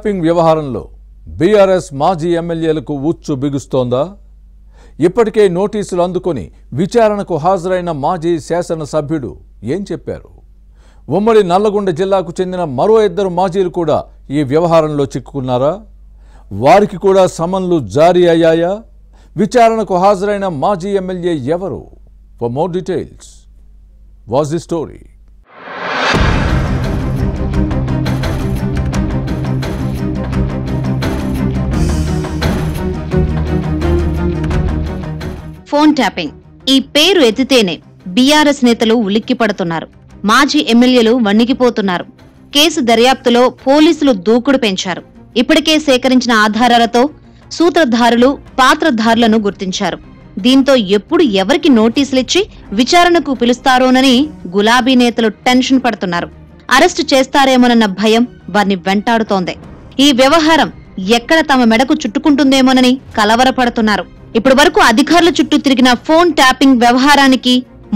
Tapping వ్యవహారంలో BRS మాజీ ఎమ్మెల్యేలకు ఉచ్చు బిగుస్తోందా? ఇప్పటికే నోటీసులు అందుకొని విచారణకు హాజరైన మాజీ శాసనసభ్యుడు ఏం చెప్పారు? ఉమ్మడి నల్లగొండ జిల్లాకు చెందిన మరో 2 మాజీలు కూడా ఈ వ్యవహారంలో చిక్కుకున్నారా? వారికి కూడా సమన్లు జారీ అయ్యాయా? విచారణకు హాజరైన మాజీ ఎమ్మెల్యే ఎవరు? For more details, watch the story. Phone tapping ఈ పేరు ఎత్తితేనే బీఆర్ఎస్ నేతలు ఉలిక్కిపడుతున్నారు. మాజీ ఎమ్మెల్యేలు వణికిపోతున్నారు. కేసు దర్యాప్తులో పోలీసులు దూకుడు పెంచారు. ఇప్పటికే సేకరించిన ఆధారాలతో సూత్రధారులు, పాత్రధారులను గుర్తించారు. దీంతో ఎప్పుడు ఎవరికి నోటీసులిచ్చి విచారణకు పిలుస్తారోనని గులాబీ నేతలు టెన్షన్ పడుతున్నారు. అరెస్టు చేస్తారేమోనన్న భయం వారిని వెంటాడుతోంది. ఈ వ్యవహారం ఎక్కడ తమ మెడకు చుట్టుకుంటుందేమోనని కలవరపడుతున్నారు. ఇప్పటి వరకు అధికారుల చుట్టూ తిరిగిన ఫోన్ ట్యాపింగ్ వ్యవహారానికి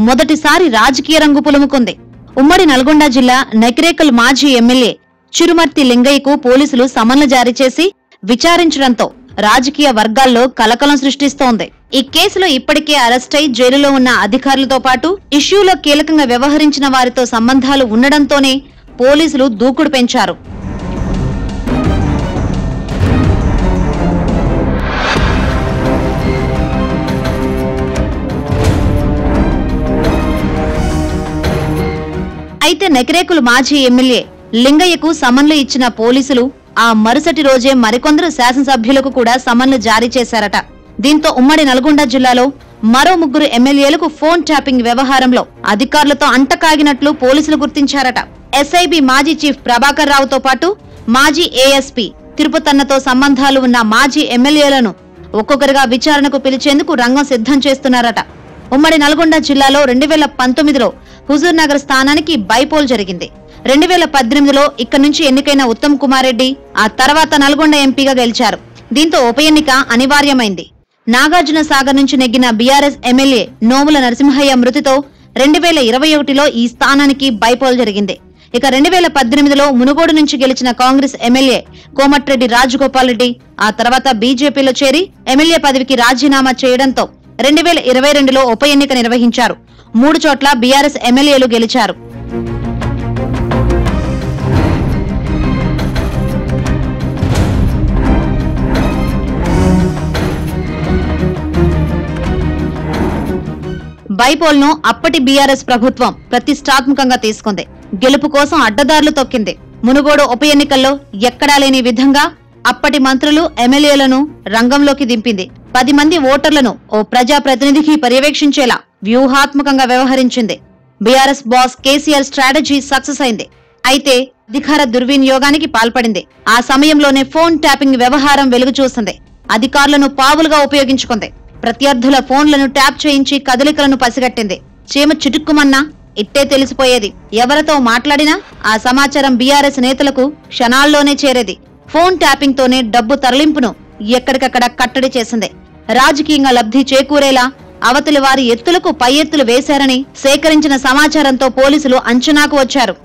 మొదటిసారి రాజకీయ రంగు పులుముకుంది. ఉమ్మడి నల్గొండ జిల్లా నకిరేకల్ మాజీ ఎమ్మెల్యే చిరుమర్తి లింగయ్యకు పోలీసులు సమన్లు జారీ చేసి విచారించడంతో రాజకీయ వర్గాల్లో కలకలం సృష్టిస్తోంది. ఈ కేసులో ఇప్పటికే అరెస్టై జైలులో ఉన్న అధికారులతో పాటు ఇష్యూలో కీలకంగా వ్యవహరించిన వారితో సంబంధాలు ఉండడంతోనే పోలీసులు దూకుడు పెంచారు. అయితే నకిరేకులు మాజీ ఎమ్మెల్యే లింగయ్యకు సమన్లు ఇచ్చిన పోలీసులు ఆ మరుసటి రోజే మరికొందరు శాసనసభ్యులకు కూడా సమన్లు జారీ చేశారట. దీంతో ఉమ్మడి నల్గొండ జిల్లాలో మరో 3 ఎమ్మెల్యేలకు ఫోన్ ట్యాపింగ్ వ్యవహారంలో అధికారులతో అంటకాగినట్లు పోలీసులు గుర్తించారట. ఎస్ఐబి మాజీ చీఫ్ ప్రభాకర్ రావుతో పాటు మాజీ ఏఎస్పీ తిరుపతన్నతో సంబంధాలు ఉన్న మాజీ ఎమ్మెల్యేలను ఒక్కొక్కరిగా విచారణకు పిలిచేందుకు రంగం సిద్ధం చేస్తున్నారట. ఉమ్మడి నల్గొండ జిల్లాలో 2019లో హుజూర్ నగర్ స్థానానికి బైపోల్ జరిగింది. 2018లో ఇక్కడి నుంచి ఎన్నికైన ఉత్తమ్ కుమార్ రెడ్డి ఆ తర్వాత నల్గొండ ఎంపీగా గెలిచారు. దీంతో ఉప ఎన్నిక అనివార్యమైంది. నాగార్జున సాగర్ నుంచి నెగ్గిన బీఆర్ఎస్ ఎమ్మెల్యే నోముల నరసింహయ్య మృతితో 2021లో ఈ స్థానానికి బైపోల్ జరిగింది. ఇక 2018లో మునుగోడు నుంచి గెలిచిన కాంగ్రెస్ ఎమ్మెల్యే కోమటిరెడ్డి రాజగోపాల్ రెడ్డి ఆ తర్వాత బీజేపీలో చేరి ఎమ్మెల్యే పదవికి రాజీనామా చేయడంతో 2022లో ఉప ఎన్నిక నిర్వహించారు. 3 చోట్ల బీఆర్ఎస్ ఎమ్మెల్యేలు గెలిచారు. బైపోల్ను అప్పటి బీఆర్ఎస్ ప్రభుత్వం ప్రతిష్టాత్మకంగా తీసుకుంది. గెలుపు కోసం అడ్డదారులు తొక్కింది. మునుగోడు ఉప ఎన్నికల్లో ఎక్కడా లేని విధంగా అప్పటి మంత్రులు, ఎమ్మెల్యేలను రంగంలోకి దింపింది. 10 మంది ఓటర్లను ఓ ప్రజాప్రతినిధికి పర్యవేక్షించేలా వ్యూహాత్మకంగా వ్యవహరించింది. BRS boss KCR strategy success అయింది. అయితే అధికార దుర్వినియోగానికి పాల్పడింది. ఆ సమయంలోనే ఫోన్ ట్యాపింగ్ వ్యవహారం వెలుగు చూసింది. అధికారులను పావులుగా ఉపయోగించుకుంది. ప్రత్యర్థుల ఫోన్లను ట్యాప్ చేయించి కదలికలను పసిగట్టింది. చీమ చిటుక్కుమన్నా ఇట్టే తెలిసిపోయేది. ఎవరితో మాట్లాడినా ఆ సమాచారం బీఆర్ఎస్ నేతలకు క్షణాల్లోనే చేరేది. ఫోన్ ట్యాపింగ్ తోనే డబ్బు తరలింపును ఎక్కడికక్కడ కట్టడి చేసింది. రాజకీయంగా లబ్ధి చేకూరేలా అవతలి వారి ఎత్తులకు పై ఎత్తులు వేశారని సేకరించిన సమాచారంతో పోలీసులు అంచనాకు వచ్చారు.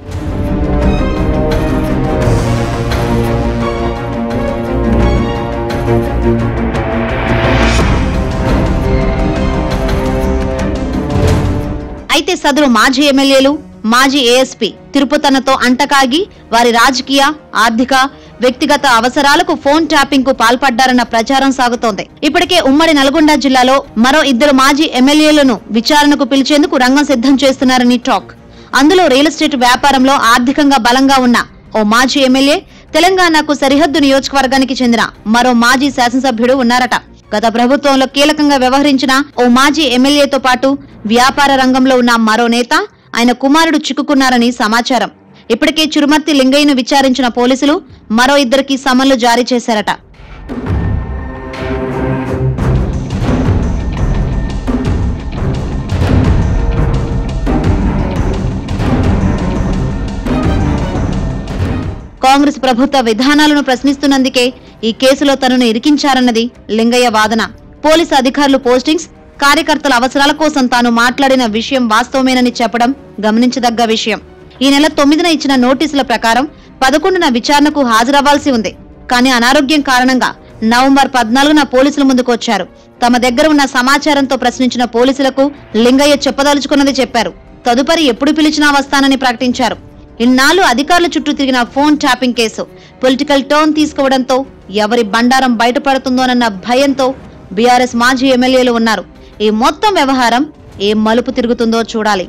అయితే సదరు మాజీ ఎమ్మెల్యేలు, మాజీ ఏఎస్పీ తిరుపతన్నతో అంటకాగి వారి రాజకీయ, ఆర్థిక, వ్యక్తిగత అవసరాలకు ఫోన్ ట్యాపింగ్ కు పాల్పడ్డారన్న ప్రచారం సాగుతోంది. ఇప్పటికే ఉమ్మడి నల్గొండ జిల్లాలో మరో 2 మాజీ ఎమ్మెల్యేలను విచారణకు పిలిచేందుకు రంగం సిద్ధం చేస్తున్నారని టాక్. అందులో రియల్ ఎస్టేట్ వ్యాపారంలో ఆర్థికంగా బలంగా ఉన్న ఓ మాజీ ఎమ్మెల్యే, తెలంగాణకు సరిహద్దు నియోజకవర్గానికి చెందిన మరో మాజీ శాసనసభ్యుడు ఉన్నారట. గత ప్రభుత్వంలో కీలకంగా వ్యవహరించిన ఓ మాజీ ఎమ్మెల్యేతో పాటు వ్యాపార రంగంలో ఉన్న మరో నేత, ఆయన కుమారుడు చిక్కుకున్నారని సమాచారం. ఇప్పటికే చిరుమర్తి లింగయ్యను విచారించిన పోలీసులు మరో 2కి సమన్లు జారీ చేశారట. కాంగ్రెస్ ప్రభుత్వ విధానాలను ప్రశ్నిస్తున్నందుకే ఈ కేసులో తనను ఇరికించారన్నది లింగయ్య వాదన. పోలీసు అధికారులు పోస్టింగ్స్, కార్యకర్తల అవసరాల కోసం తాను మాట్లాడిన విషయం వాస్తవమేనని చెప్పడం గమనించదగ్గ విషయం. ఈ నెల 9న ఇచ్చిన నోటీసుల ప్రకారం 11న విచారణకు హాజరవ్వాల్సి ఉంది. కానీ అనారోగ్యం కారణంగా నవంబర్ 14న పోలీసుల ముందుకు వచ్చారు. తమ దగ్గర ఉన్న సమాచారంతో ప్రశ్నించిన పోలీసులకు లింగయ్య చెప్పదలుచుకున్నది చెప్పారు. తదుపరి ఎప్పుడు పిలిచినా వస్తానని ప్రకటించారు. ఇన్నాళ్లు అధికారుల చుట్టూ తిరిగిన phone tapping case political turn తీసుకోవడంతో ఎవరి బండారం బయటపడుతుందోనన్న భయంతో బీఆర్ఎస్ మాజీ ఎమ్మెల్యేలు ఉన్నారు. ఈ మొత్తం వ్యవహారం ఏ మలుపు తిరుగుతుందో చూడాలి.